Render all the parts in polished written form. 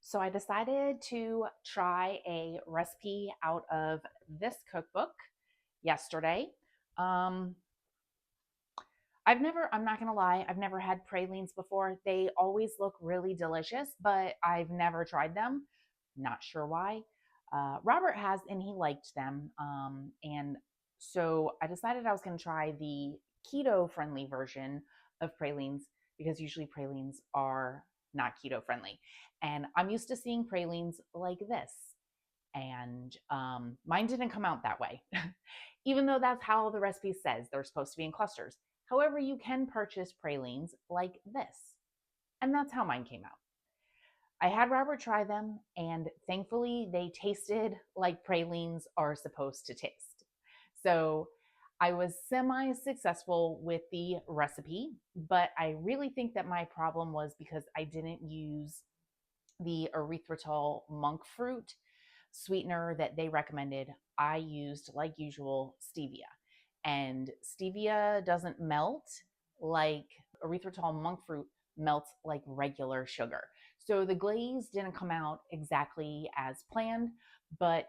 So I decided to try a recipe out of this cookbook yesterday. Um, I'm not gonna lie, I've never had pralines before. They always look really delicious, but I've never tried them. Not sure why. Robert has, and he liked them. And so I decided I was gonna try the keto friendly version of pralines because usually pralines are not keto friendly. And I'm used to seeing pralines like this. And mine didn't come out that way, even though that's how the recipe says they're supposed to be in clusters. However, you can purchase pralines like this, and that's how mine came out. I had Robert try them, and thankfully, they tasted like pralines are supposed to taste. So I was semi successful with the recipe, but I really think that my problem was because I didn't use the erythritol-monk fruit sweetener that they recommended. I used, like usual, stevia. And stevia doesn't melt like erythritol-monk fruit melts like regular sugar. So the glaze didn't come out exactly as planned, but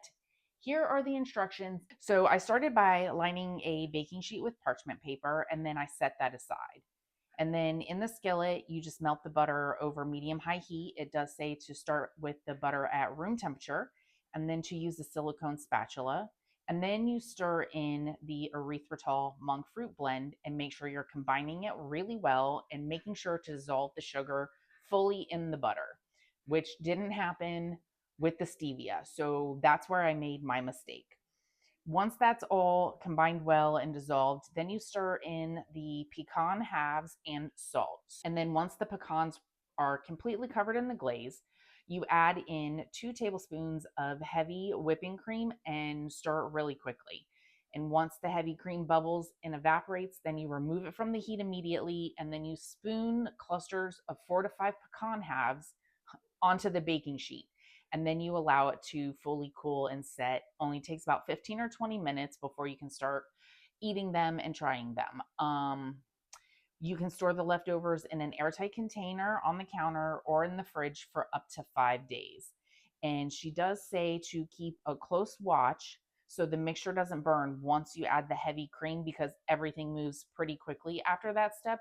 here are the instructions. So I started by lining a baking sheet with parchment paper, and then I set that aside. And then in the skillet, you just melt the butter over medium high heat. It does say to start with the butter at room temperature and then to use a silicone spatula. And then you stir in the erythritol monk fruit blend and make sure you're combining it really well and making sure to dissolve the sugar fully in the butter, which didn't happen with the stevia. So that's where I made my mistake. Once that's all combined well and dissolved, then you stir in the pecan halves and salt. And then once the pecans are completely covered in the glaze, you add in 2 tablespoons of heavy whipping cream and stir it really quickly. And once the heavy cream bubbles and evaporates, then you remove it from the heat immediately, and then you spoon clusters of 4 to 5 pecan halves onto the baking sheet, and then you allow it to fully cool and set. Only takes about 15 or 20 minutes before you can start eating them and trying them. You can store the leftovers in an airtight container on the counter or in the fridge for up to 5 days. And she does say to keep a close watch so the mixture doesn't burn once you add the heavy cream, because everything moves pretty quickly after that step.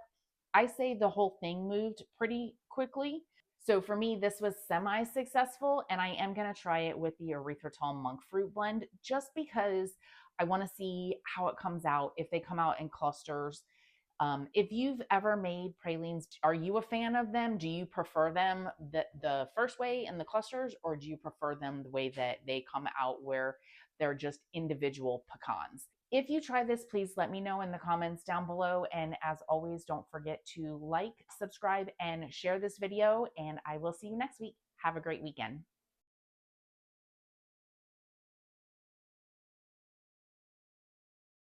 I say the whole thing moved pretty quickly. So for me, this was semi successful, and I am going to try it with the erythritol monk fruit blend just because I want to see how it comes out, if they come out in clusters. If you've ever made pralines, are you a fan of them? Do you prefer them the first way in the clusters, or do you prefer them the way that they come out where they're just individual pecans? If you try this, please let me know in the comments down below. And as always, don't forget to like, subscribe, and share this video. And I will see you next week. Have a great weekend.